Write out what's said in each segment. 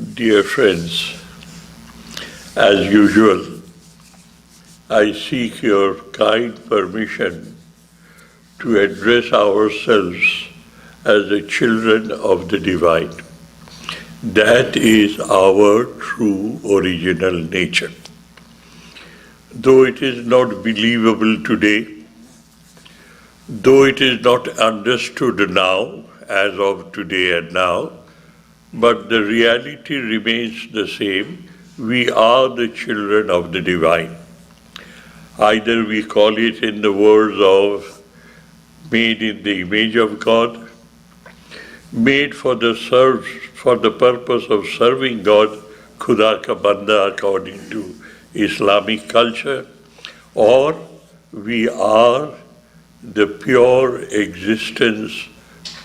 Dear friends, as usual, I seek your kind permission to address ourselves as the children of the Divine. That is our true original nature. Though it is not believable today, though it is not understood now, as of today and now, but the reality remains the same. We are the children of the Divine. Either we call it, in the words of made in the image of God, made for the purpose of serving God, Khuda ka banda according to Islamic culture, or we are the pure existence,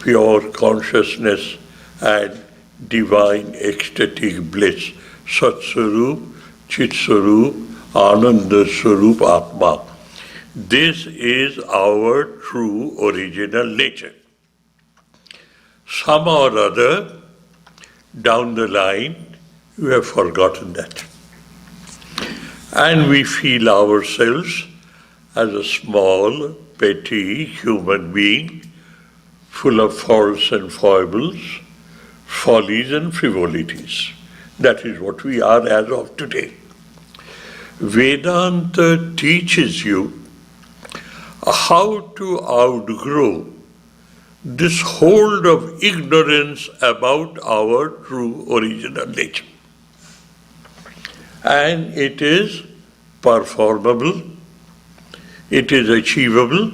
pure consciousness, and divine ecstatic bliss, Sat Swarup, Chit Swarup, Ananda Swarup Atma. This is our true original nature. Somehow or other, down the line, we have forgotten that. And we feel ourselves as a small, petty human being, full of faults and foibles, follies and frivolities. That is what we are as of today. Vedanta teaches you how to outgrow this hold of ignorance about our true original nature. And it is performable, it is achievable,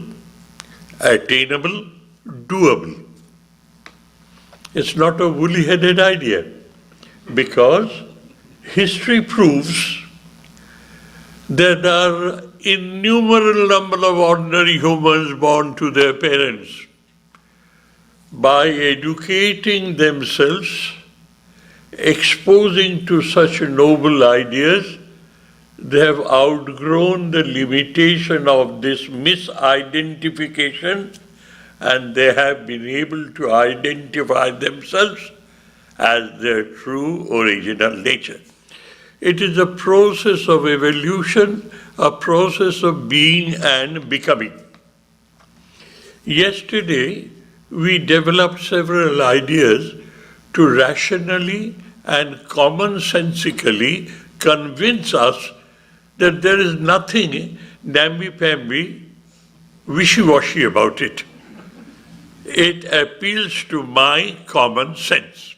attainable, doable. It's not a woolly-headed idea, because history proves that there are innumerable number of ordinary humans born to their parents. By educating themselves, exposing to such noble ideas, they have outgrown the limitation of this misidentification, and they have been able to identify themselves as their true original nature. It is a process of evolution, a process of being and becoming. Yesterday, we developed several ideas to rationally and commonsensically convince us that there is nothing namby-pamby, wishy-washy about it. It appeals to my common sense,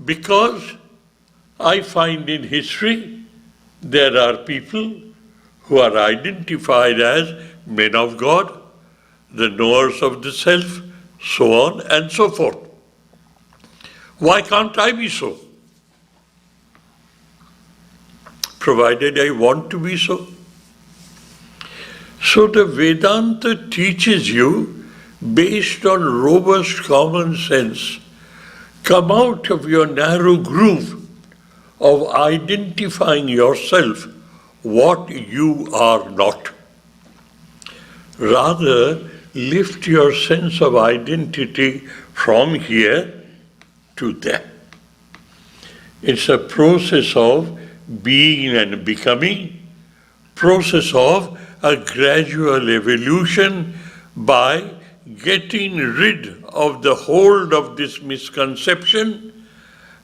because I find in history there are people who are identified as men of God, the knowers of the self, so on and so forth. Why can't I be so? Provided I want to be so. So the Vedanta teaches you, based on robust common sense, come out of your narrow groove of identifying yourself what you are not. Rather, lift your sense of identity from here to there. It's a process of being and becoming, process of a gradual evolution by getting rid of the hold of this misconception,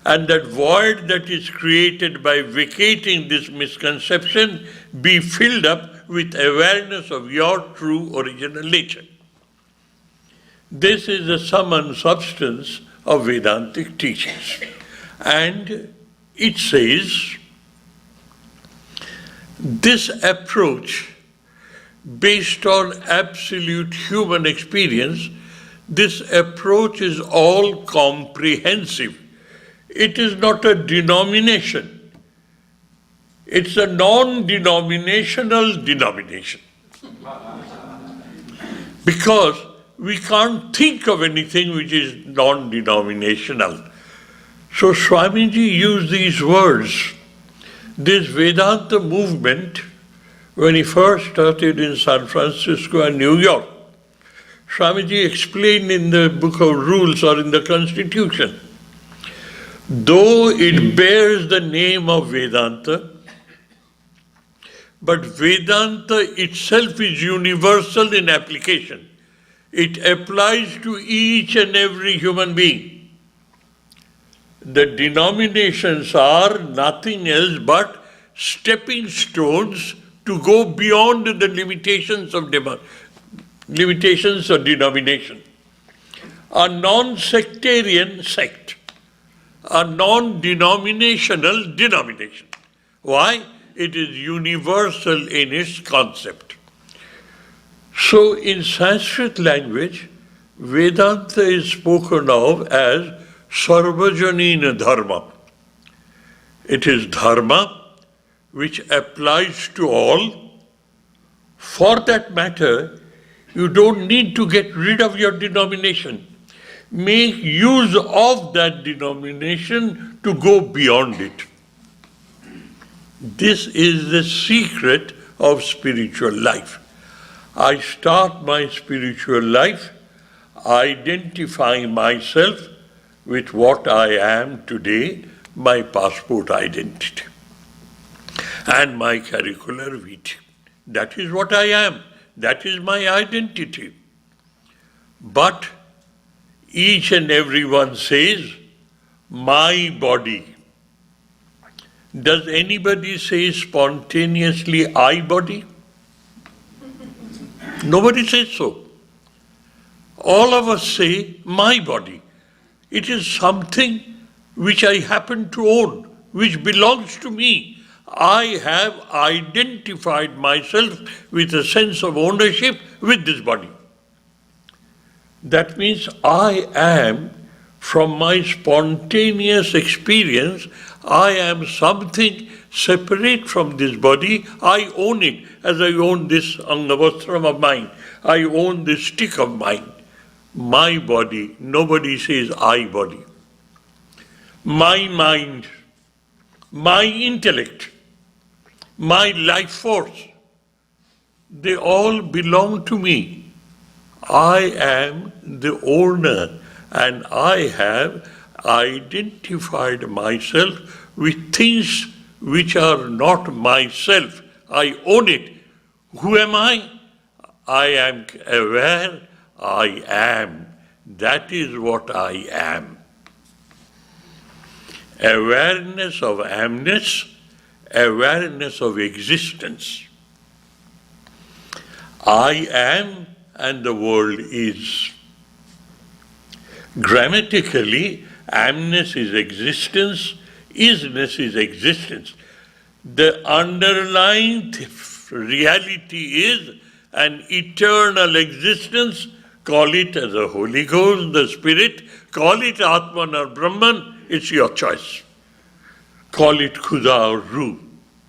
and that void that is created by vacating this misconception be filled up with awareness of your true original nature. This is the sum and substance of Vedantic teachings. And it says, this approach based on absolute human experience, this approach is all comprehensive. It is not a denomination. It's a non-denominational denomination. Because we can't think of anything which is non-denominational. So Swamiji used these words. This Vedanta movement, when he first started in San Francisco and New York, Swamiji explained in the Book of Rules or in the Constitution, Though it bears the name of Vedanta, but Vedanta itself is universal in application. It applies to each and every human being. The denominations are nothing else but stepping stones to go beyond the limitations of denomination. A non-sectarian sect, a non-denominational denomination. Why? It is universal in its concept. So in Sanskrit language, Vedanta is spoken of as Sarvajanina Dharma. It is dharma which applies to all. For that matter, you don't need to get rid of your denomination. Make use of that denomination to go beyond it. This is the secret of spiritual life. I start my spiritual life identifying myself with what I am today, my passport identity, and my curricular vitae. That is what I am. That is my identity. But each and every one says, my body. Does anybody say spontaneously, I body? Nobody says so. All of us say, my body. It is something which I happen to own, which belongs to me. I have identified myself with a sense of ownership with this body. That means I am, from my spontaneous experience, I am something separate from this body. I own it as I own this angavastram of mine. I own this stick of mine. My body. Nobody says I body. My mind, my intellect, my life force, they all belong to me. I am the owner, and I have identified myself with things which are not myself. I own it. Who am I? I am aware I am. That is what I am. Awareness of amness, awareness of existence. I am and the world is. Grammatically, amness is existence, isness is existence. The underlying reality is an eternal existence. Call it as a Holy Ghost, the Spirit, call it Atman or Brahman, it's your choice. Call it Khuda or Ruh,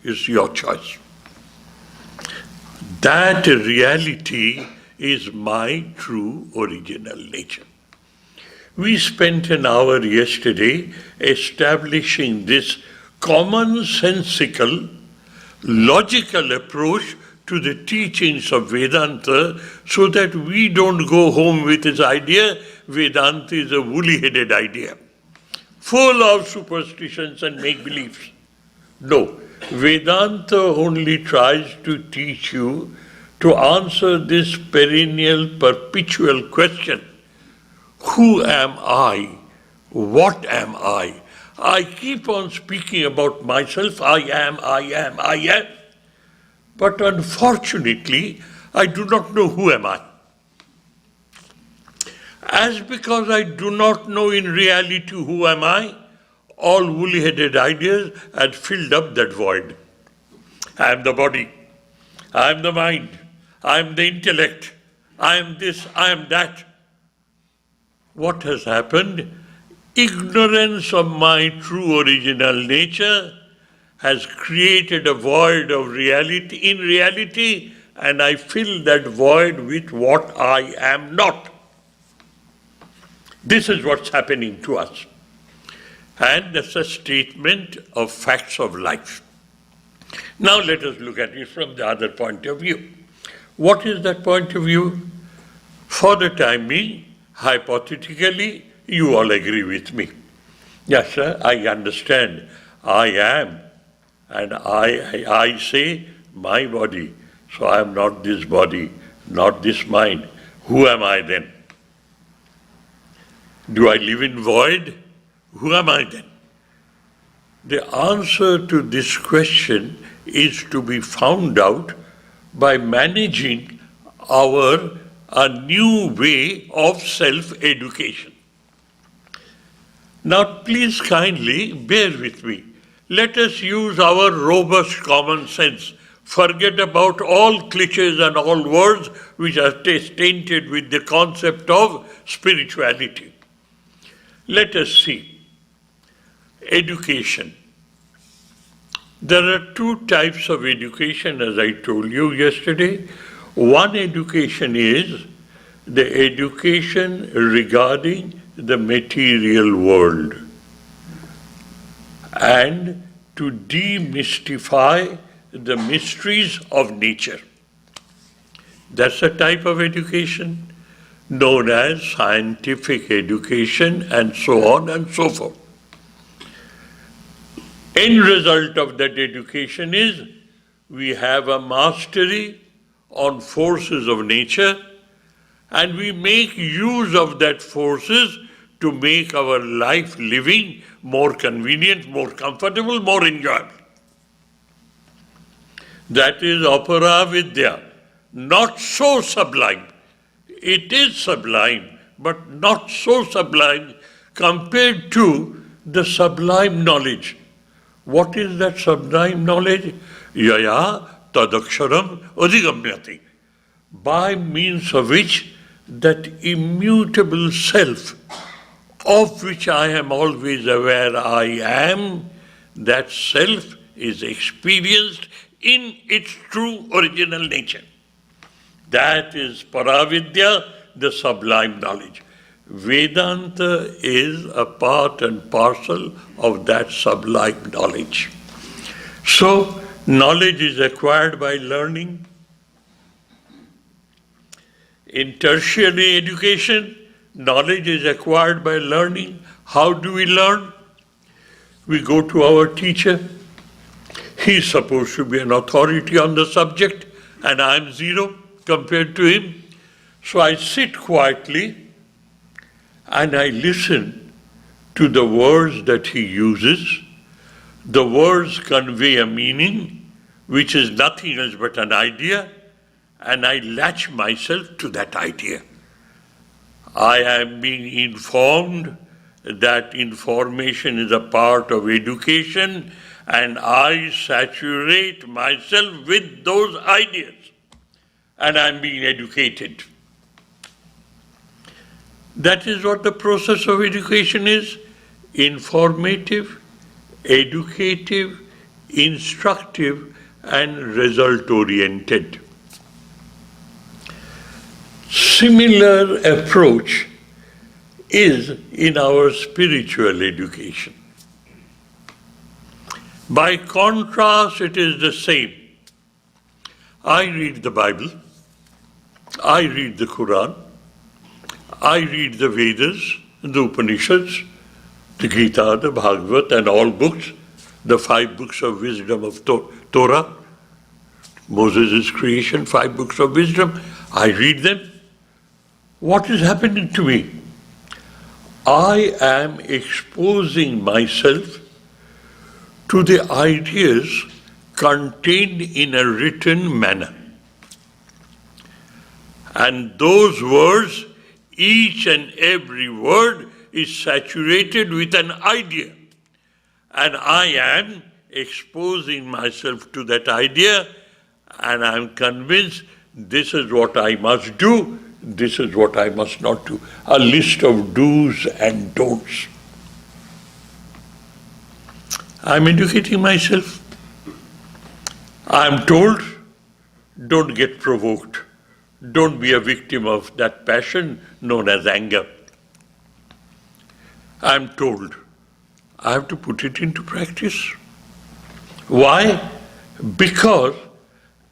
it's your choice. That reality is my true original nature. We spent an hour yesterday establishing this commonsensical, logical approach to the teachings of Vedanta so that we don't go home with this idea Vedanta is a woolly-headed idea, full of superstitions and make-believes. No, Vedanta only tries to teach you to answer this perennial, perpetual question. Who am I? What am I? I keep on speaking about myself. I am, I am, I am. But unfortunately, I do not know who am I. As because I do not know in reality who am I, all woolly-headed ideas had filled up that void. I am the body. I am the mind. I am the intellect. I am this, I am that. What has happened? Ignorance of my true original nature has created a void of reality, in reality, and I fill that void with what I am not. This is what's happening to us. And that's a statement of facts of life. Now let us look at it from the other point of view. What is that point of view? For the time being, hypothetically, you all agree with me Yes, sir, I understand. I am. And I say my body. So I am not this body, not this mind. Who am I then? Do I live in void? Who am I then? The answer to this question is to be found out by managing a new way of self-education. Now please kindly bear with me. Let us use our robust common sense. Forget about all cliches and all words which are tainted with the concept of spirituality. Let us see. Education. There are two types of education, as I told you yesterday. One education is the education regarding the material world and to demystify the mysteries of nature. That's a type of education known as scientific education and so on and so forth. End result of that education is we have a mastery on forces of nature and we make use of that forces to make our life living more convenient, more comfortable, more enjoyable. That is opera vidya, not so sublime. It is sublime, but not so sublime compared to the sublime knowledge. What is that sublime knowledge? Yaya tadaksharam adhigamyati. By means of which that immutable self, of which I am always aware I am, that self is experienced in its true original nature. That is Paravidya, the sublime knowledge. Vedanta is a part and parcel of that sublime knowledge. So, knowledge is acquired by learning. In tertiary education, knowledge is acquired by learning. How do we learn? We go to our teacher. He's supposed to be an authority on the subject, and I'm zero compared to him. So I sit quietly and I listen to the words that he uses. The words convey a meaning, which is nothing else but an idea, and I latch myself to that idea. I am being informed that information is a part of education, and I saturate myself with those ideas, and I'm being educated. That is what the process of education is: informative, educative, instructive, and result-oriented. Similar approach is in our spiritual education. By contrast, it is the same. I read the Bible, I read the Quran, I read the Vedas, the Upanishads, the Gita, the Bhagavad, and all books, the 5 books of wisdom of Torah, Moses' creation, 5 books of wisdom. I read them. What is happening to me? I am exposing myself to the ideas contained in a written manner. And those words, each and every word is saturated with an idea. And I am exposing myself to that idea, and I am convinced this is what I must do, this is what I must not do. A list of do's and don'ts. I am educating myself. I am told, don't get provoked. Don't be a victim of that passion known as anger. I am told, I have to put it into practice. Why? Because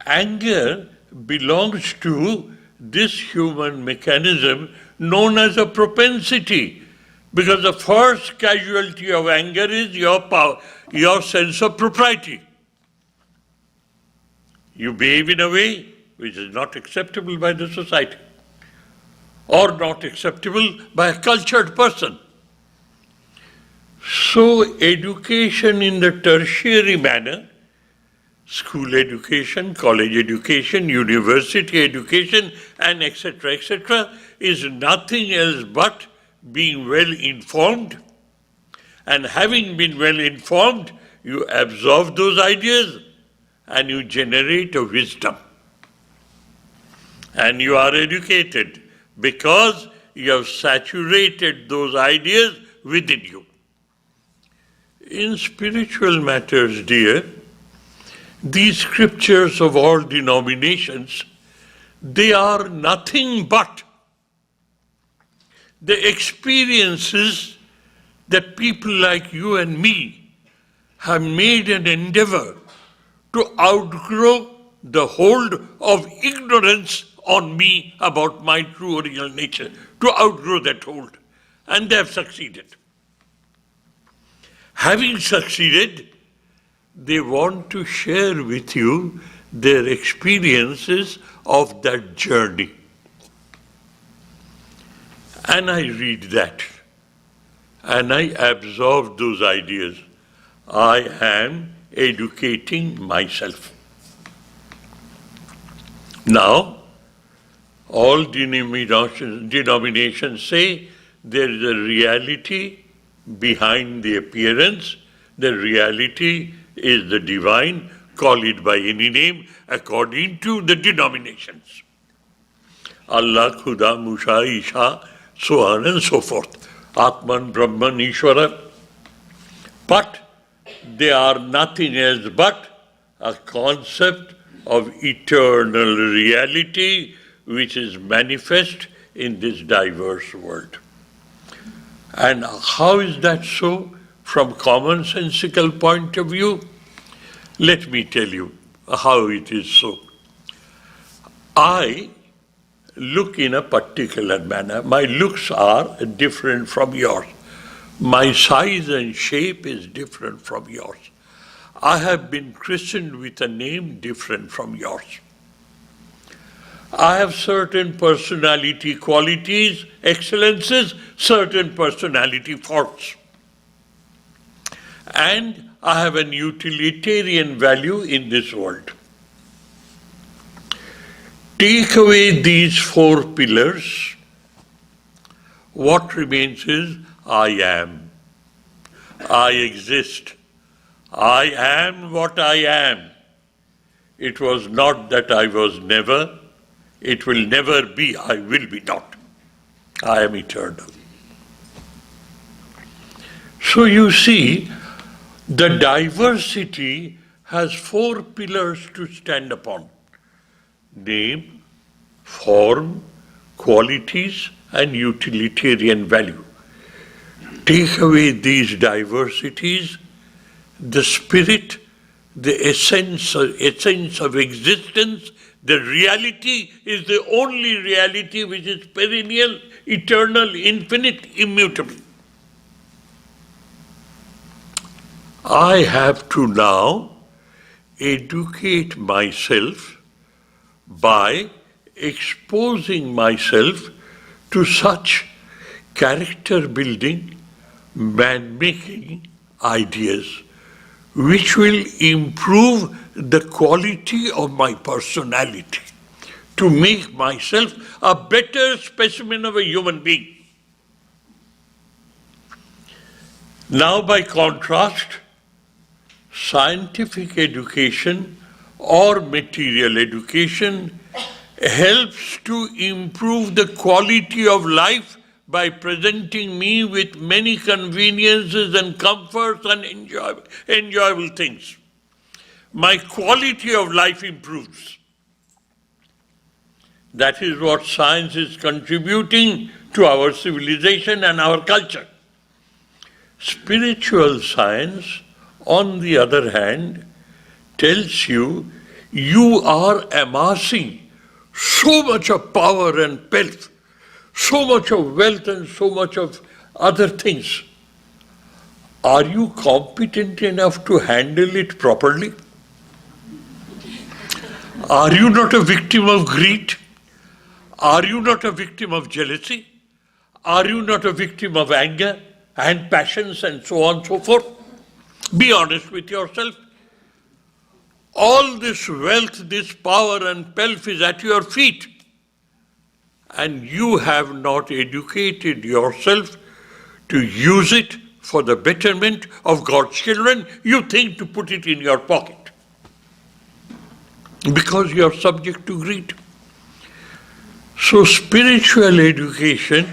anger belongs to this human mechanism known as a propensity, Because the first casualty of anger is your power, your sense of propriety. You behave in a way which is not acceptable by the society or not acceptable by a cultured person. So education in the tertiary manner, school education, college education, university education, and etc., is nothing else but being well informed. And having been well informed, you absorb those ideas and you generate a wisdom. And you are educated because you have saturated those ideas within you. In spiritual matters, dear, these scriptures of all denominations, they are nothing but the experiences that people like you and me have made an endeavor to outgrow the hold of ignorance on me about my true original nature, to outgrow that hold. And they have succeeded. Having succeeded, they want to share with you their experiences of that journey. And I read that, and I absorb those ideas. I am educating myself. Now, all denominations say there is a reality behind the appearance. The reality is the divine, call it by any name, according to the denominations. Allah, Khuda, Musha, Isha, so on and so forth. Atman, Brahman, Ishvara. But they are nothing else but a concept of eternal reality which is manifest in this diverse world. And how is that so from commonsensical point of view? Let me tell you how it is so. I look in a particular manner. My looks are different from yours. My size and shape is different from yours. I have been christened with a name different from yours. I have certain personality qualities, excellences, certain personality faults. And I have an utilitarian value in this world. Take away these four pillars, what remains is I am. I exist. I am what I am. It was not that I was never. It will never be. I will be not. I am eternal. So you see, the diversity has four pillars to stand upon: name, form, qualities, and utilitarian value. Take away these diversities, the spirit, the essence of existence, the reality is the only reality which is perennial, eternal, infinite, immutable. I have to now educate myself by exposing myself to such character building, man-making ideas which will improve the quality of my personality, to make myself a better specimen of a human being. Now, by contrast, scientific education or material education helps to improve the quality of life by presenting me with many conveniences and comforts and enjoyable things. My quality of life improves. That is what science is contributing to our civilization and our culture. Spiritual science, on the other hand, tells you you are amassing so much of power and wealth, so much of wealth and so much of other things. Are you competent enough to handle it properly? Are you not a victim of greed? Are you not a victim of jealousy? Are you not a victim of anger and passions and so on and so forth? Be honest with yourself. All this wealth, this power and pelf is at your feet, and you have not educated yourself to use it for the betterment of God's children. You think to put it in your pocket because you are subject to greed. So spiritual education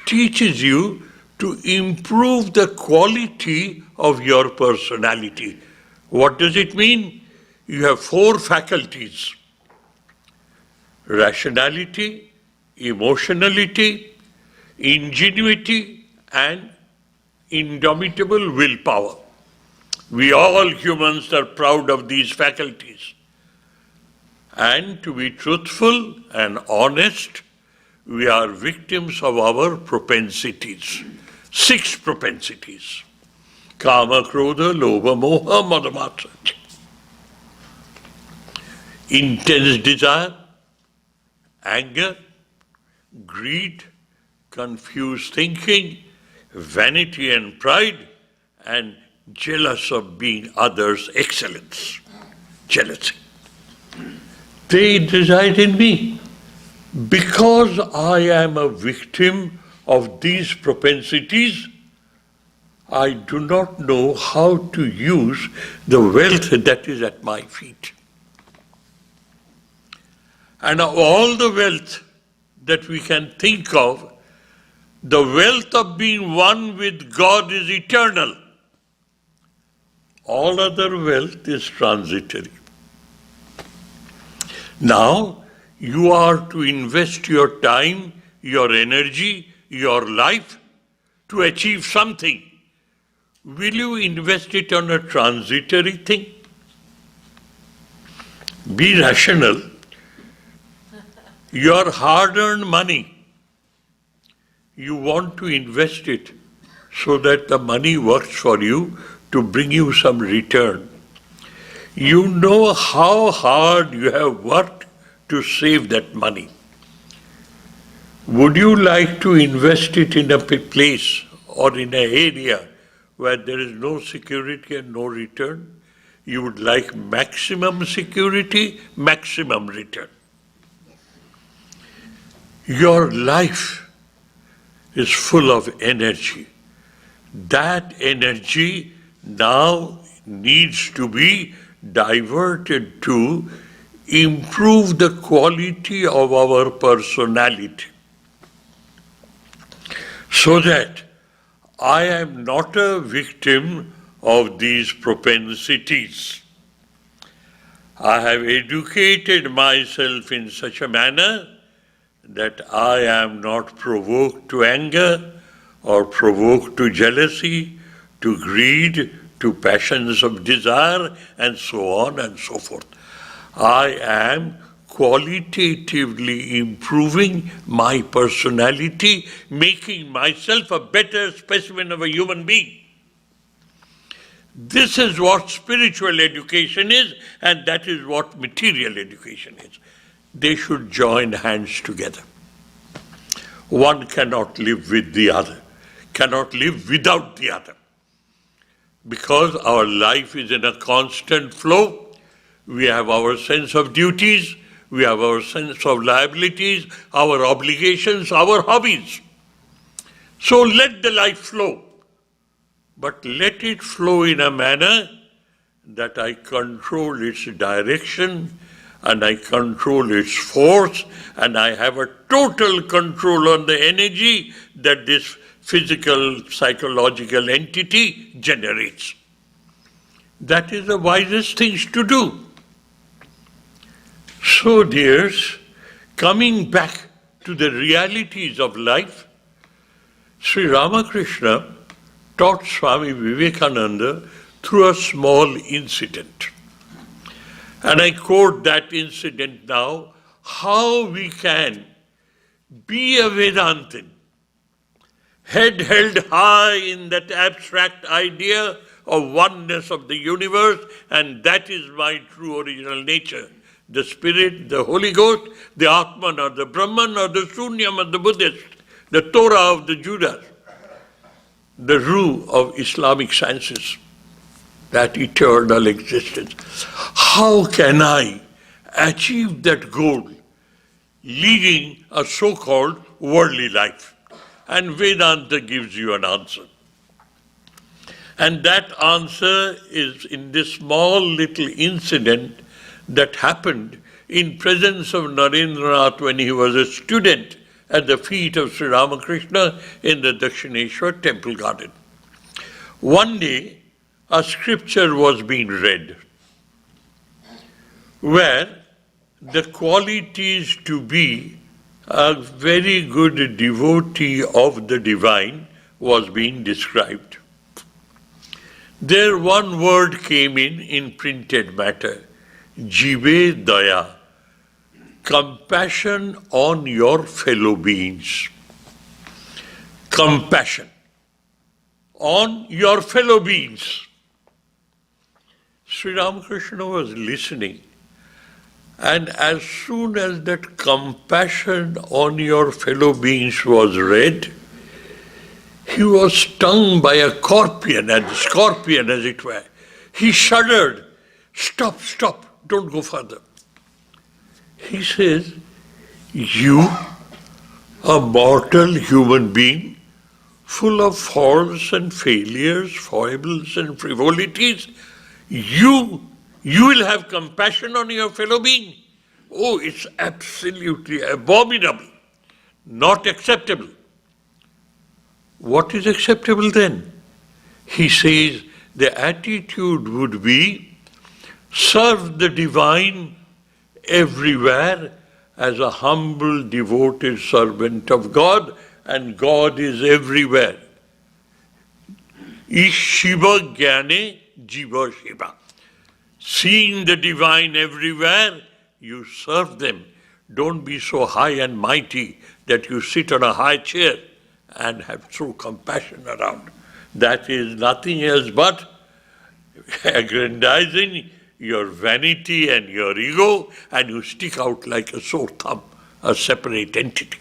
teaches you to improve the quality of your personality. What does it mean? You have 4 faculties: rationality, emotionality, ingenuity, and indomitable willpower. We all humans are proud of these faculties. And to be truthful and honest, we are victims of our propensities. 6 propensities: Kama, Krodha, Lobha, Moha, Madamatsarya. Intense desire, anger, greed, confused thinking, vanity and pride, and jealous of being others' excellence. Jealousy. They reside in me. Because I am a victim of these propensities, I do not know how to use the wealth that is at my feet. And of all the wealth that we can think of, the wealth of being one with God is eternal. All other wealth is transitory. Now, you are to invest your time, your energy, your life to achieve something. Will you invest it on a transitory thing? Be rational. Your hard-earned money, you want to invest it so that the money works for you to bring you some return. You know how hard you have worked to save that money. Would you like to invest it in a place or in an area where there is no security and no return? You would like maximum security, maximum return. Your life is full of energy. That energy now needs to be diverted to improve the quality of our personality, so that I am not a victim of these propensities. I have educated myself in such a manner that I am not provoked to anger or provoked to jealousy, to greed, to passions of desire, and so on and so forth. I am qualitatively improving my personality, making myself a better specimen of a human being. This is what spiritual education is, and that is what material education is. They should join hands together. One cannot live with the other, cannot live without the other. Because our life is in a constant flow, we have our sense of duties, we have our sense of liabilities, our obligations, our hobbies. So let the life flow, but let it flow in a manner that I control its direction and I control its force, and I have a total control on the energy that this physical, psychological entity generates. That is the wisest thing to do. So, dears, coming back to the realities of life, Sri Ramakrishna taught Swami Vivekananda through a small incident. And I quote that incident now: how we can be a Vedantin, head held high in that abstract idea of oneness of the universe, and that is my true original nature. The Spirit, the Holy Ghost, the Atman or the Brahman or the Shunyam of the Buddhist, the Torah of the Judas, the Ruh of Islamic sciences, that eternal existence. How can I achieve that goal leading a so-called worldly life? And Vedanta gives you an answer. And that answer is in this small little incident that happened in presence of Narendranath when he was a student at the feet of Sri Ramakrishna in the Dakshineshwar temple garden. One day, a scripture was being read where the qualities to be a very good devotee of the divine was being described. There one word came in printed matter, Jive Daya, compassion on your fellow beings. Compassion on your fellow beings. Sri Ramakrishna was listening, and as soon as that compassion on your fellow beings was read, he was stung by a scorpion as it were. He shuddered. Stop, don't go further. He says, you, a mortal human being, full of faults and failures, foibles and frivolities, you will have compassion on your fellow being. Oh, it's absolutely abominable, not acceptable. What is acceptable then? He says the attitude would be serve the divine everywhere as a humble, devoted servant of God, and God is everywhere. Ishiva Jnane Jiva Shiva. Seeing the divine everywhere, you serve them. Don't be so high and mighty that you sit on a high chair and have true compassion around. That is nothing else but aggrandizing your vanity and your ego, and you stick out like a sore thumb, a separate entity.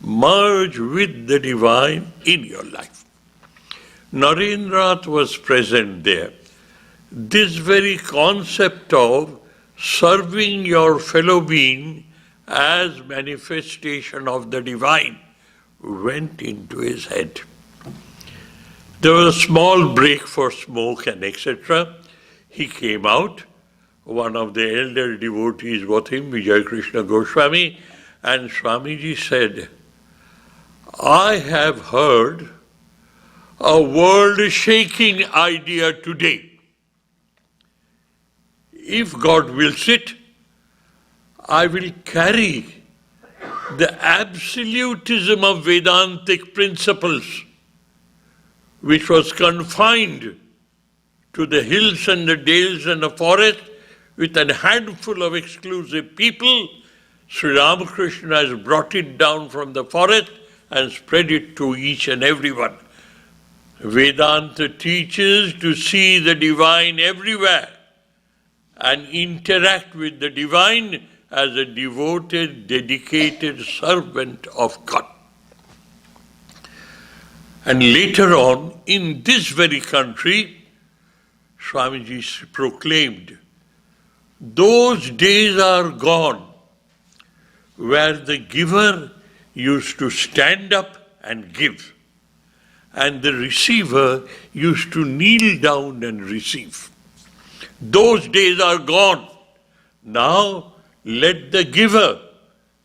Merge with the divine in your life. Narendranath was present there. This very concept of serving your fellow being as manifestation of the divine went into his head. There was a small break for smoke and etc. He came out, one of the elder devotees with him, Vijay Krishna Goswami, and Swamiji said, I have heard a world-shaking idea today. If God wills it, I will carry the absolutism of Vedantic principles, which was confined to the hills and the dales and the forest with a handful of exclusive people. Sri Ramakrishna has brought it down from the forest and spread it to each and everyone. Vedanta teaches to see the divine everywhere and interact with the divine as a devoted, dedicated servant of God. And later on, in this very country, Swamiji proclaimed, those days are gone where the giver used to stand up and give, and the receiver used to kneel down and receive. Those days are gone. Now, let the giver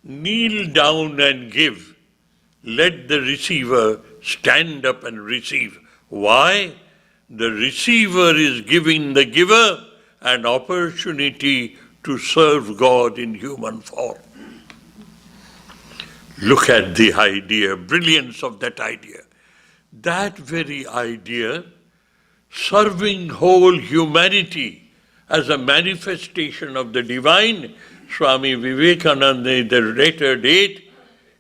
kneel down and give. Let the receiver stand up and receive. Why? The receiver is giving the giver an opportunity to serve God in human form. Look at the idea, brilliance of that idea. That very idea, serving whole humanity as a manifestation of the divine, Swami Vivekananda in the later date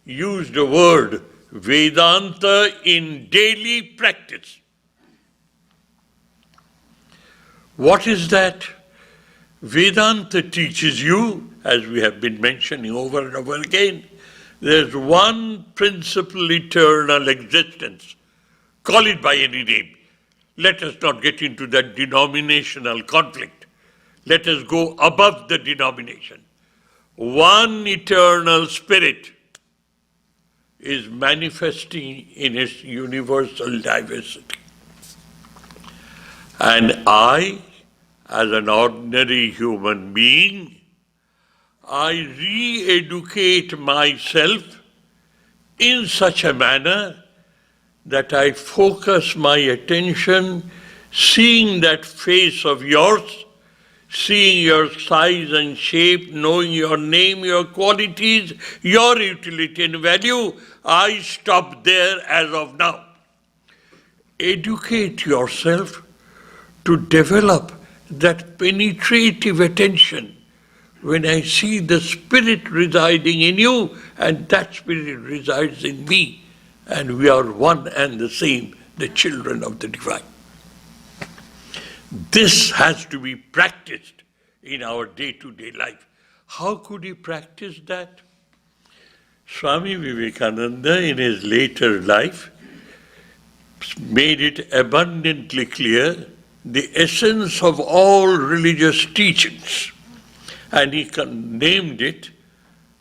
used a word Vedanta in daily practice. What is that? Vedanta teaches you, as we have been mentioning over and over again, there's one principal eternal existence. Call it by any name. Let us not get into that denominational conflict. Let us go above the denomination. One eternal spirit is manifesting in its universal diversity. And I, as an ordinary human being, I re-educate myself in such a manner that I focus my attention seeing that face of yours, seeing your size and shape, knowing your name, your qualities, your utility and value. I stop there as of now. Educate yourself to develop that penetrative attention when I see the spirit residing in you and that spirit resides in me, and we are one and the same, the children of the divine. This has to be practiced in our day-to-day life. How could he practice that? Swami Vivekananda in his later life made it abundantly clear the essence of all religious teachings, and he named it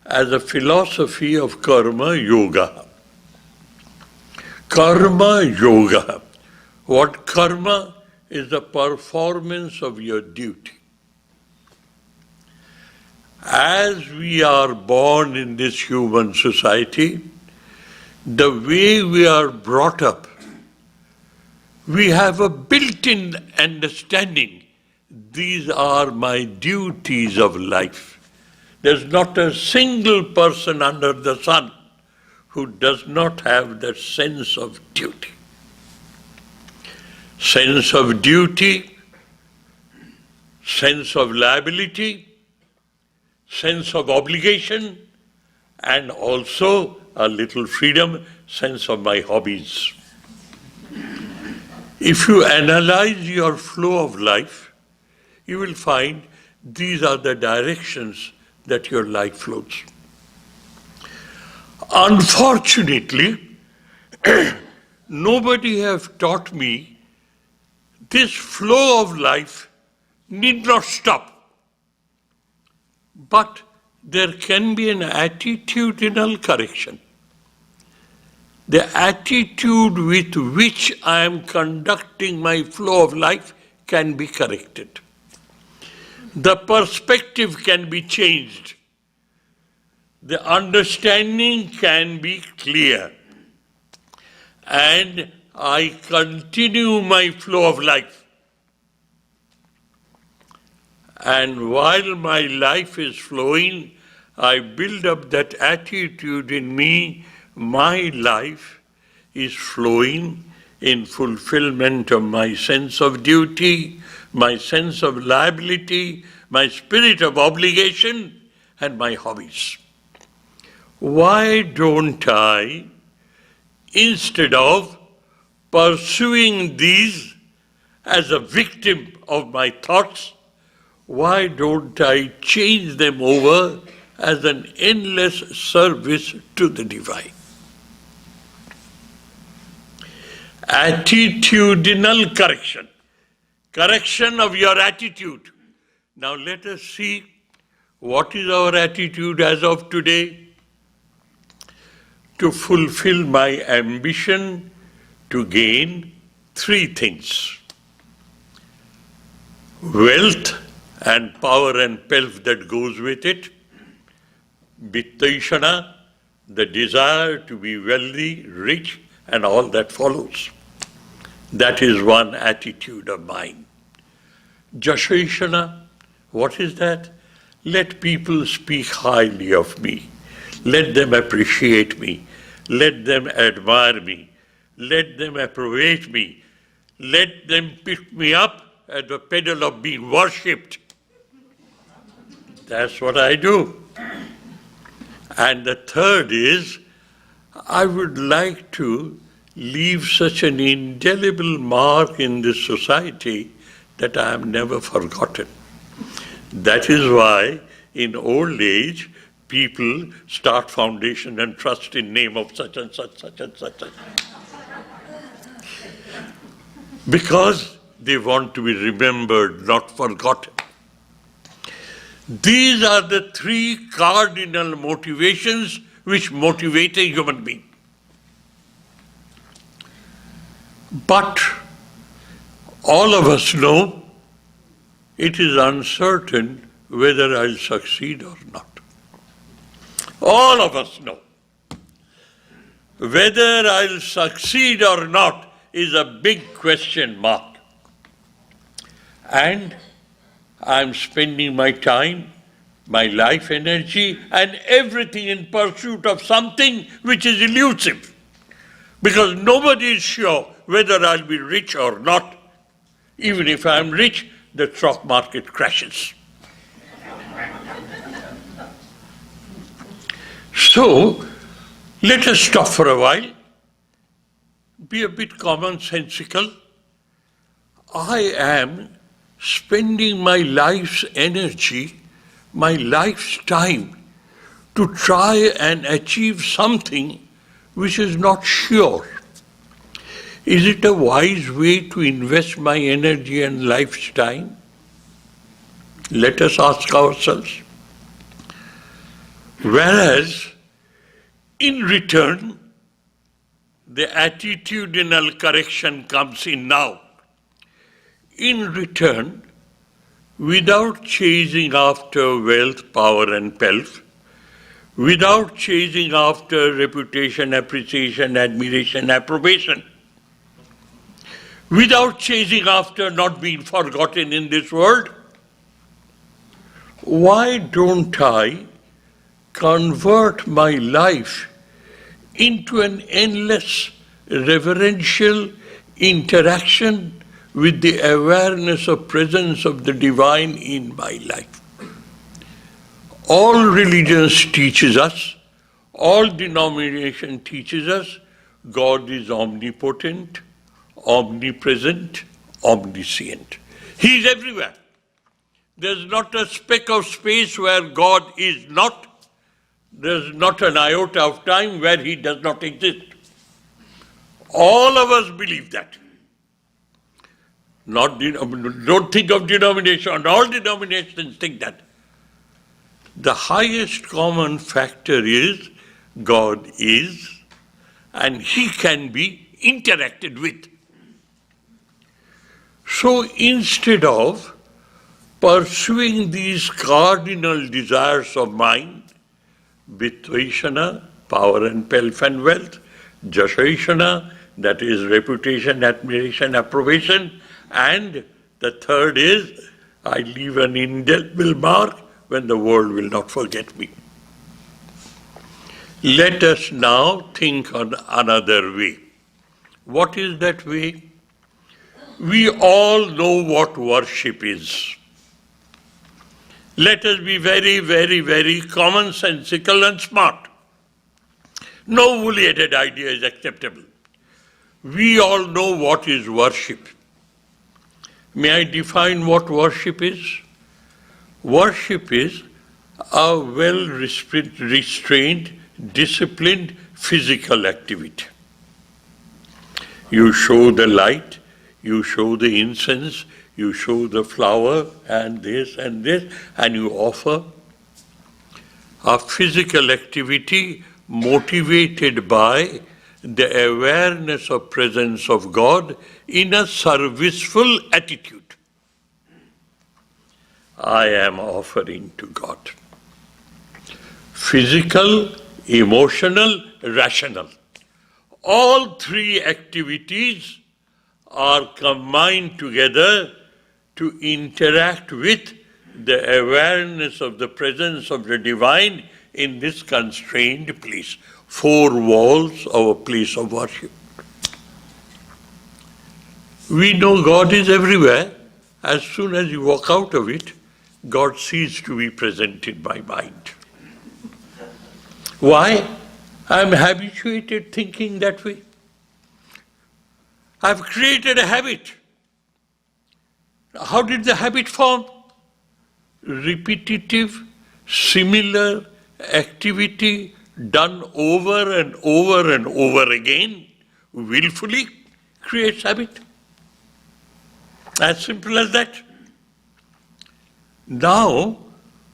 as a philosophy of karma yoga. Karma yoga. What karma is? The performance of your duty. As we are born in this human society, the way we are brought up, we have a built-in understanding. These are my duties of life. There's not a single person under the sun who does not have that sense of duty. Sense of duty, sense of liability, sense of obligation, and also a little freedom, sense of my hobbies. If you analyze your flow of life, you will find these are the directions that your life flows. Unfortunately, nobody has taught me this flow of life need not stop. But there can be an attitudinal correction. The attitude with which I am conducting my flow of life can be corrected. The perspective can be changed. The understanding can be clear. And I continue my flow of life. And while my life is flowing, I build up that attitude in me. My life is flowing in fulfillment of my sense of duty, my sense of liability, my spirit of obligation, and my hobbies. Why don't I, instead of pursuing these as a victim of my thoughts, why don't I change them over as an endless service to the divine? Attitudinal correction. Correction of your attitude. Now let us see what is our attitude as of today. To fulfill my ambition to gain three things: wealth and power and pelf that goes with it, vittaishana, the desire to be wealthy, rich, and all that follows. That is one attitude of mine. Jashaishana, what is that? Let people speak highly of me. Let them appreciate me. Let them admire me. Let them approve me. Let them pick me up at the pedal of being worshipped. That's what I do. And the third is, I would like to leave such an indelible mark in this society that I am never forgotten. That is why in old age, people start foundation and trust in name of such and such, such and such. Because they want to be remembered, not forgotten. These are the three cardinal motivations which motivate a human being. But all of us know it is uncertain whether I'll succeed or not. All of us know. Whether I'll succeed or not is a big question mark. And I'm spending my time, my life energy, and everything in pursuit of something which is elusive. Because nobody is sure whether I'll be rich or not. Even if I'm rich, the stock market crashes. So, let us stop for a while, be a bit commonsensical. I am spending my life's energy, my life's time, to try and achieve something which is not sure. Is it a wise way to invest my energy and life's time? Let us ask ourselves. Whereas, in return, the attitudinal correction comes in now. In return, without chasing after wealth, power and pelf, without chasing after reputation, appreciation, admiration, approbation, without chasing after not being forgotten in this world, why don't I convert my life into an endless reverential interaction with the awareness of presence of the divine in my life? All religions teaches us, all denomination teaches us, God is omnipotent, omnipresent, omniscient. He is everywhere. There's not a speck of space where God is not. There's not an iota of time where he does not exist. All of us believe that. Don't think of denomination. All denominations think that. The highest common factor is God is, and he can be interacted with. So instead of pursuing these cardinal desires of mine, Vitveshana, power and pelf and wealth, Jasheshana, that is reputation, admiration, approbation, and the third is, I leave an indelible mark when the world will not forget me. Let us now think on another way. What is that way? We all know what worship is. Let us be very, very, very commonsensical and smart. No woolly-headed idea is acceptable. We all know what is worship. May I define what worship is? Worship is a well-restrained, disciplined physical activity. You show the light, you show the incense, you show the flower and this, and you offer a physical activity motivated by the awareness of presence of God in a serviceful attitude. I am offering to God. Physical, emotional, rational. All three activities are combined together to interact with the awareness of the presence of the divine in this constrained place. Four walls of a place of worship. We know God is everywhere. As soon as you walk out of it, God ceases to be present in my mind. Why? I'm habituated thinking that way. I've created a habit. How did the habit form? Repetitive, similar activity done over and over and over again, willfully, creates habit. As simple as that. Now,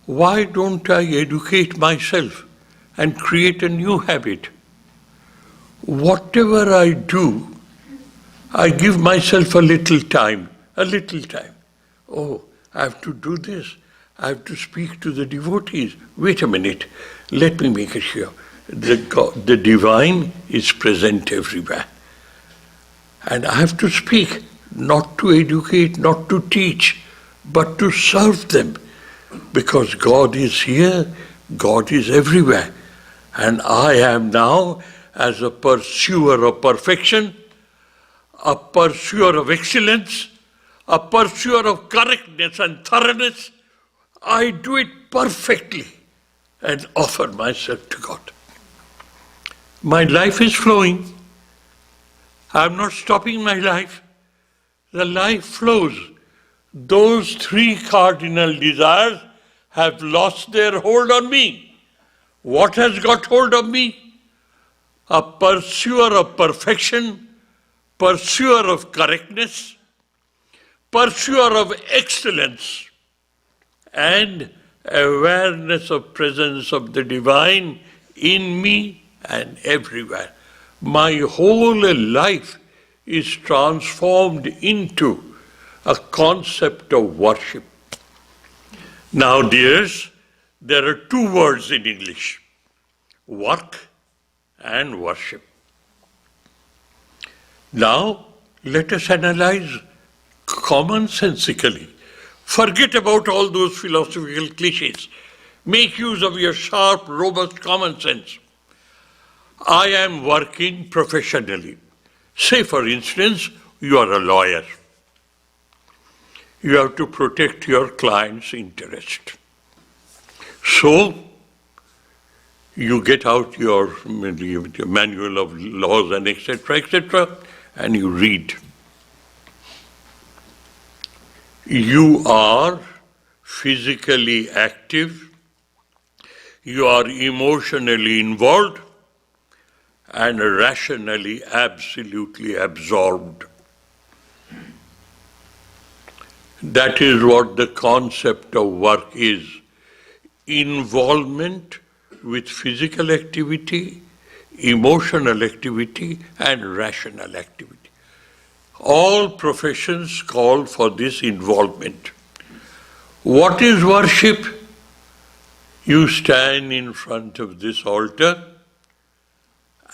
why don't I educate myself and create a new habit? Whatever I do, I give myself a little time. Oh, I have to do this. I have to speak to the devotees. Wait a minute, let me make it sure. The divine is present everywhere. And I have to speak, not to educate, not to teach, but to serve them. Because God is here, God is everywhere. And I am now, as a pursuer of perfection, a pursuer of excellence, a pursuer of correctness and thoroughness, I do it perfectly and offer myself to God. My life is flowing. I'm not stopping my life. The life flows. Those three cardinal desires have lost their hold on me. What has got hold of me? A pursuer of perfection, pursuer of correctness, pursuer of excellence, and awareness of presence of the divine in me and everywhere. My whole life is transformed into a concept of worship. Now, dears, there are two words in English: work and worship. Now, let us analyze commonsensically. Forget about all those philosophical cliches. Make use of your sharp, robust common sense. I am working professionally. Say, for instance, you are a lawyer. You have to protect your client's interest. So, you get out your manual of laws and etc., and you read. You are physically active, you are emotionally involved, and rationally absolutely absorbed. That is what the concept of work is. Involvement with physical activity, emotional activity, and rational activity. All professions call for this involvement. What is worship? You stand in front of this altar,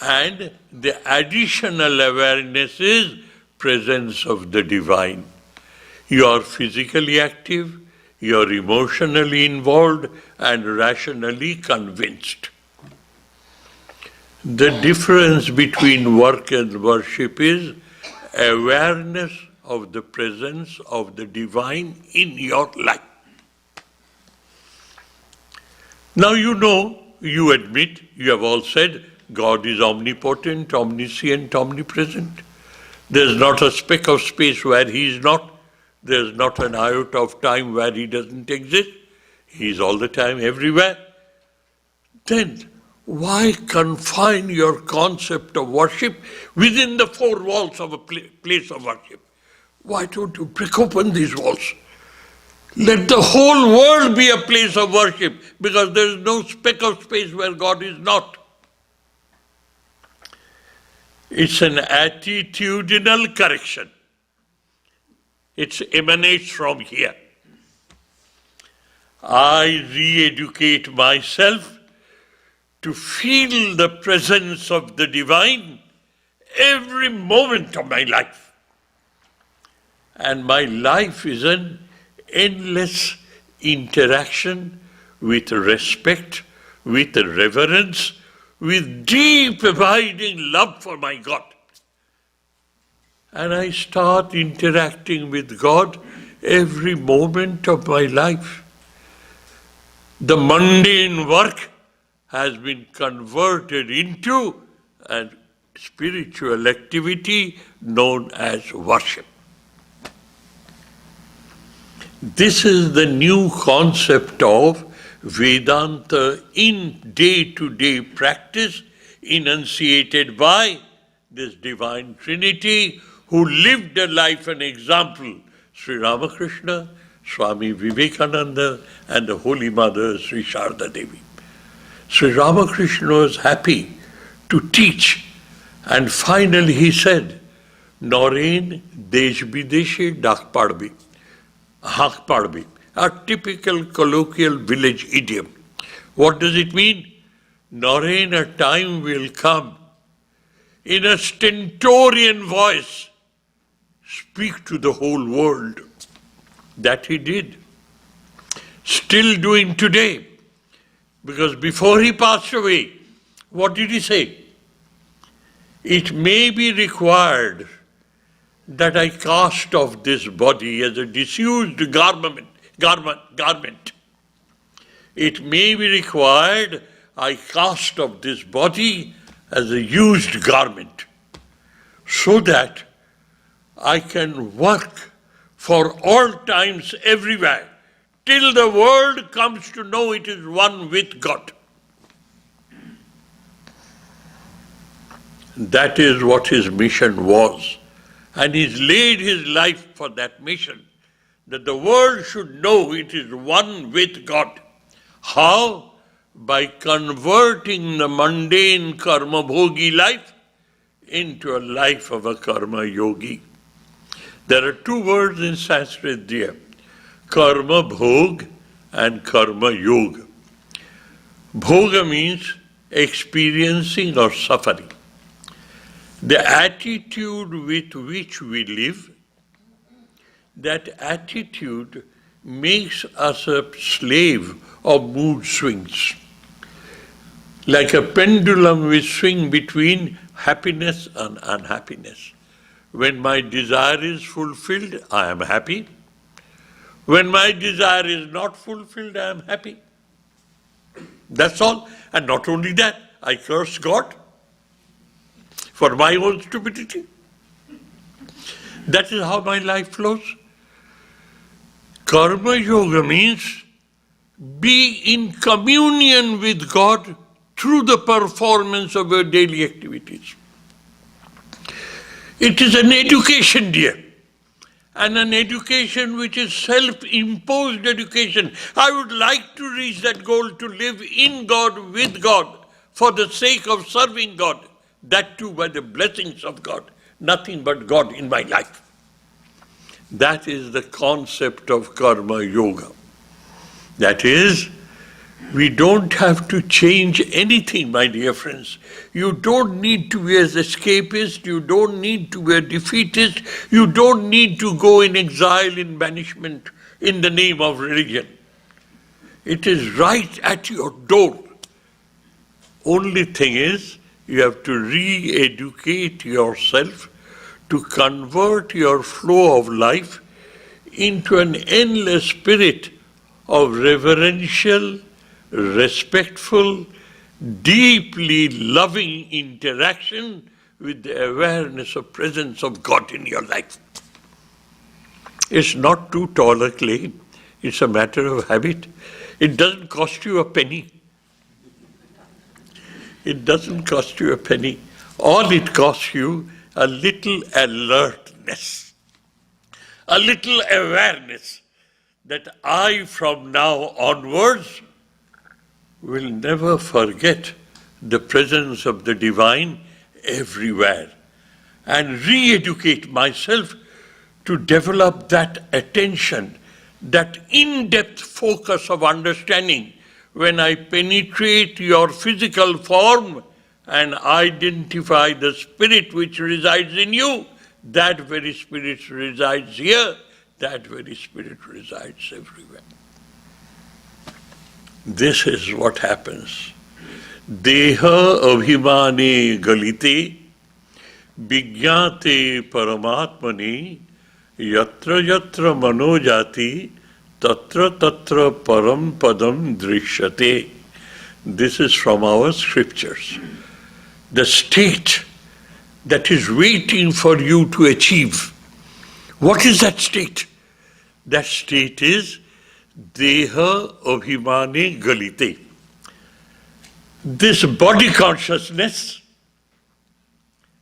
and the additional awareness is presence of the divine. You are physically active, you are emotionally involved, and rationally convinced. The difference between work and worship is awareness of the presence of the divine in your life. Now you admit, you have all said, God is omnipotent, omniscient, omnipresent. There's not a speck of space where He is not. There's not an iota of time where He doesn't exist. He is all the time everywhere. Then why confine your concept of worship within the four walls of a place of worship? Why don't you break open these walls? Let the whole world be a place of worship, because there is no speck of space where God is not. It's an attitudinal correction. It emanates from here. I re-educate myself to feel the presence of the divine every moment of my life. And my life is an endless interaction with respect, with reverence, with deep abiding love for my God. And I start interacting with God every moment of my life. The mundane work has been converted into a spiritual activity known as worship. This is the new concept of Vedanta in day-to-day practice, enunciated by this Divine Trinity who lived a life and example, Sri Ramakrishna, Swami Vivekananda, and the Holy Mother Sarada Devi. Sri Ramakrishna was happy to teach, and finally he said, Norain desh bideshe dak padbi, hak padbi, a typical colloquial village idiom. What does it mean? Norain, a time will come, in a stentorian voice, speak to the whole world. That he did. Still doing today. Because before he passed away, what did he say? It may be required that I cast off this body as a disused garment. It may be required I cast off this body as a used garment, so that I can work for all times everywhere, till the world comes to know it is one with God. That is what his mission was. And he's laid his life for that mission, that the world should know it is one with God. How? By converting the mundane karma bhogi life into a life of a karma yogi. There are two words in Sanskrit there, karma bhog and karma yoga. Bhoga means experiencing or suffering. The attitude with which we live, that attitude makes us a slave of mood swings. Like a pendulum we swing between happiness and unhappiness. When my desire is fulfilled, I am happy. When my desire is not fulfilled, I am happy. That's all. And not only that, I curse God for my own stupidity. That is how my life flows. Karma yoga means be in communion with God through the performance of your daily activities. It is an education, dear, and an education which is self-imposed education. I would like to reach that goal, to live in God, with God, for the sake of serving God, that too by the blessings of God, nothing but God in my life. That is the concept of karma yoga. That is, we don't have to change anything, my dear friends. You don't need to be an escapist, you don't need to be a defeatist, you don't need to go in exile, in banishment, in the name of religion. It is right at your door. Only thing is, you have to re-educate yourself to convert your flow of life into an endless spirit of reverential, respectful, deeply loving interaction with the awareness of presence of God in your life. It's not too tall a claim. It's a matter of habit. It doesn't cost you a penny. It doesn't cost you a penny. All it costs you a little alertness, a little awareness that I, from now onwards, will never forget the presence of the divine everywhere, and re-educate myself to develop that attention, that in-depth focus of understanding. When I penetrate your physical form and identify the spirit which resides in you, that very spirit resides here, that very spirit resides everywhere. This is what happens. Deha abhimane galite vigyate paramatmani yatra yatra manojati tatra tatra param padam drishyate. This is from our scriptures. The state that is waiting for you to achieve. What is that state? That state is Deha Abhimane Galite. This body consciousness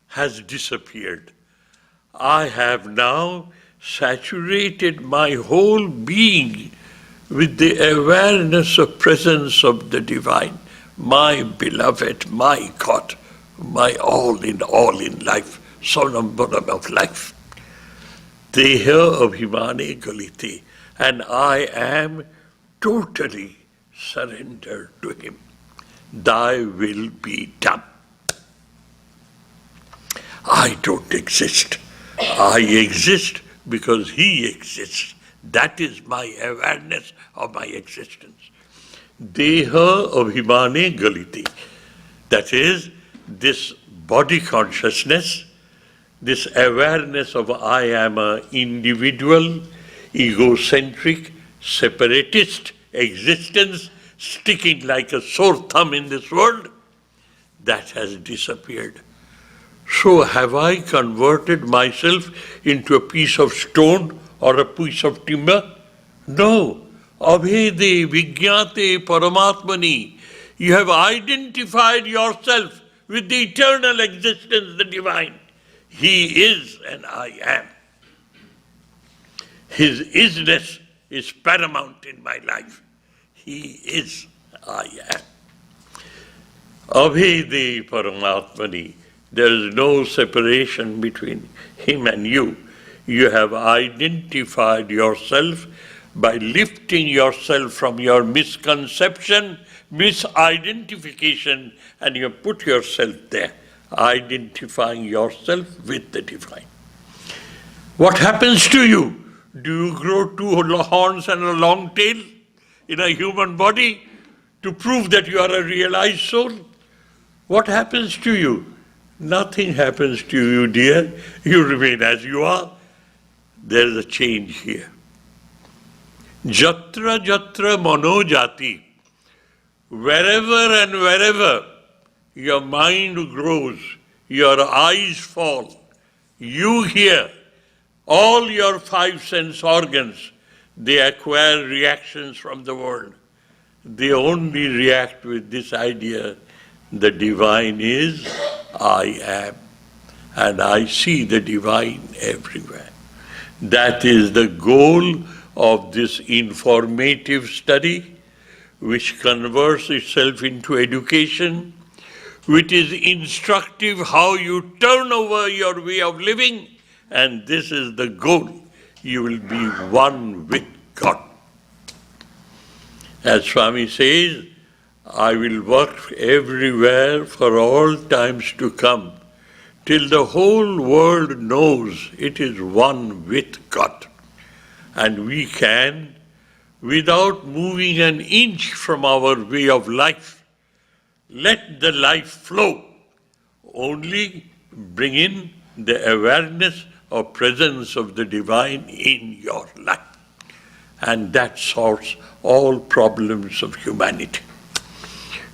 has disappeared. I have now saturated my whole being with the awareness of presence of the divine, my beloved, my God, my all in life, sonam bonam of life. Deha Abhimane Galite. And I am totally surrendered to him. Thy will be done. I don't exist. I exist because he exists. That is my awareness of my existence. Deha Abhimane Galiti. That is, this body consciousness, this awareness of I am an individual, egocentric, separatist existence, sticking like a sore thumb in this world, that has disappeared. So have I converted myself into a piece of stone or a piece of timber? No. Abhede Vijñate Paramatmani. You have identified yourself with the eternal existence, the divine. He is and I am. His isness is paramount in my life. He is, I am. Abhede Paramatmani. There is no separation between him and you. You have identified yourself by lifting yourself from your misconception, misidentification, and you put yourself there, identifying yourself with the divine. What happens to you? Do you grow two horns and a long tail in a human body to prove that you are a realized soul? What happens to you? Nothing happens to you, dear. You remain as you are. There is a change here. Jatra jatra manojati. Wherever and wherever your mind grows, your eyes fall, you hear, all your five sense organs, they acquire reactions from the world. They only react with this idea, the divine is, I am, and I see the divine everywhere. That is the goal of this informative study, which converts itself into education, which is instructive how you turn over your way of living, and this is the goal. You will be one with God. As Swami says, I will work everywhere for all times to come, till the whole world knows it is one with God. And we can, without moving an inch from our way of life, let the life flow. Only bring in the awareness or presence of the divine in your life. And that solves all problems of humanity.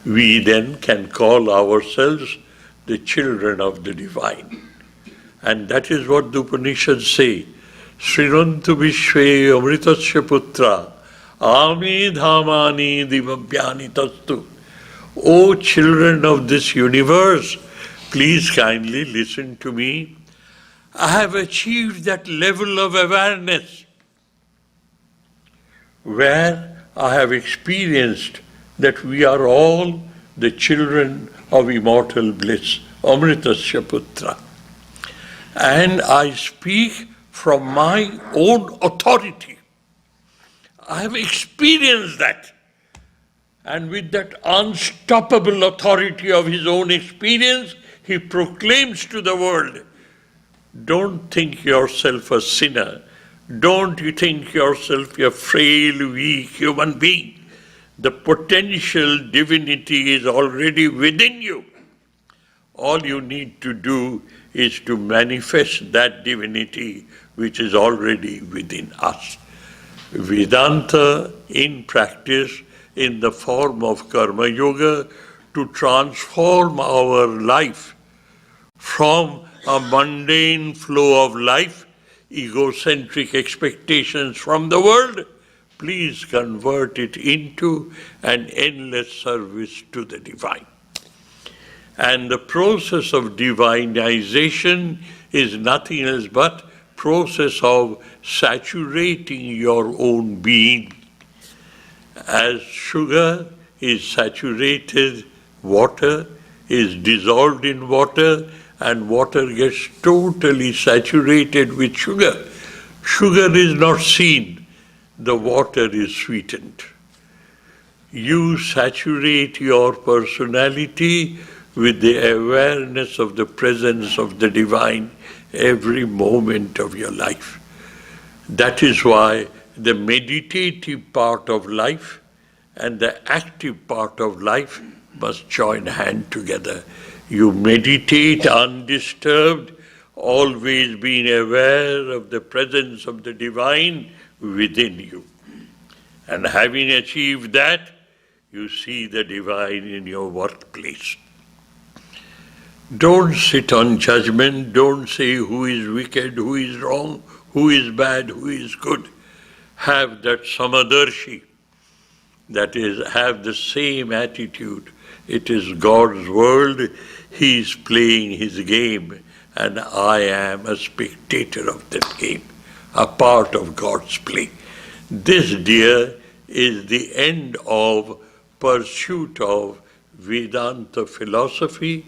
We then can call ourselves the children of the divine. And that is what the Upanishads say. Srinantu Vishve Amritasya Putra Ami Dhamani Divabhyani Tastu. O children of this universe, please kindly listen to me. I have achieved that level of awareness where I have experienced that we are all the children of immortal bliss, Amritasya Putra. And I speak from my own authority. I have experienced that. And with that unstoppable authority of his own experience, he proclaims to the world, don't think yourself a sinner. Don't you think yourself a frail, weak human being. The potential divinity is already within you. All you need to do is to manifest that divinity which is already within us. Vedanta in practice in the form of karma yoga to transform our life from a mundane flow of life, egocentric expectations from the world. Please convert it into an endless service to the divine. And the process of divinization is nothing else but process of saturating your own being. As sugar is saturated, water is dissolved in water, and water gets totally saturated with sugar. Sugar is not seen, the water is sweetened. You saturate your personality with the awareness of the presence of the divine every moment of your life. That is why the meditative part of life and the active part of life must join hands together. You meditate undisturbed, always being aware of the presence of the divine within you. And having achieved that, you see the divine in your workplace. Don't sit on judgment, don't say who is wicked, who is wrong, who is bad, who is good. Have that samadarshi, that is, have the same attitude. It is God's world, He is playing His game, and I am a spectator of that game, a part of God's play. This, dear, is the end of pursuit of Vedanta philosophy,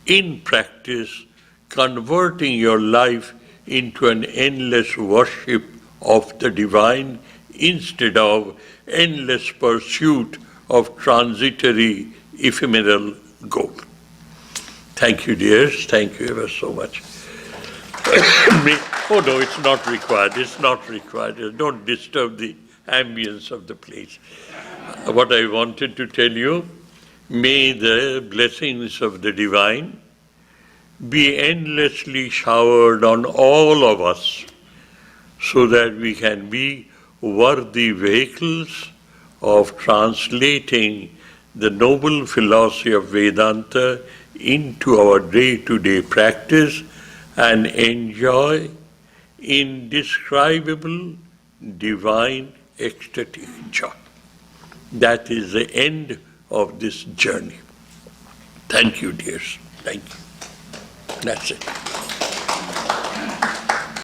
in practice, converting your life into an endless worship of the divine instead of endless pursuit of transitory, ephemeral goal. Thank you, dears. Thank you ever so much. Oh no, it's not required. It's not required. Don't disturb the ambience of the place. What I wanted to tell you, may the blessings of the divine be endlessly showered on all of us so that we can be worthy vehicles of translating the noble philosophy of Vedanta into our day-to-day practice and enjoy indescribable divine ecstatic joy. That is the end of this journey. Thank you, dears. Thank you. That's it.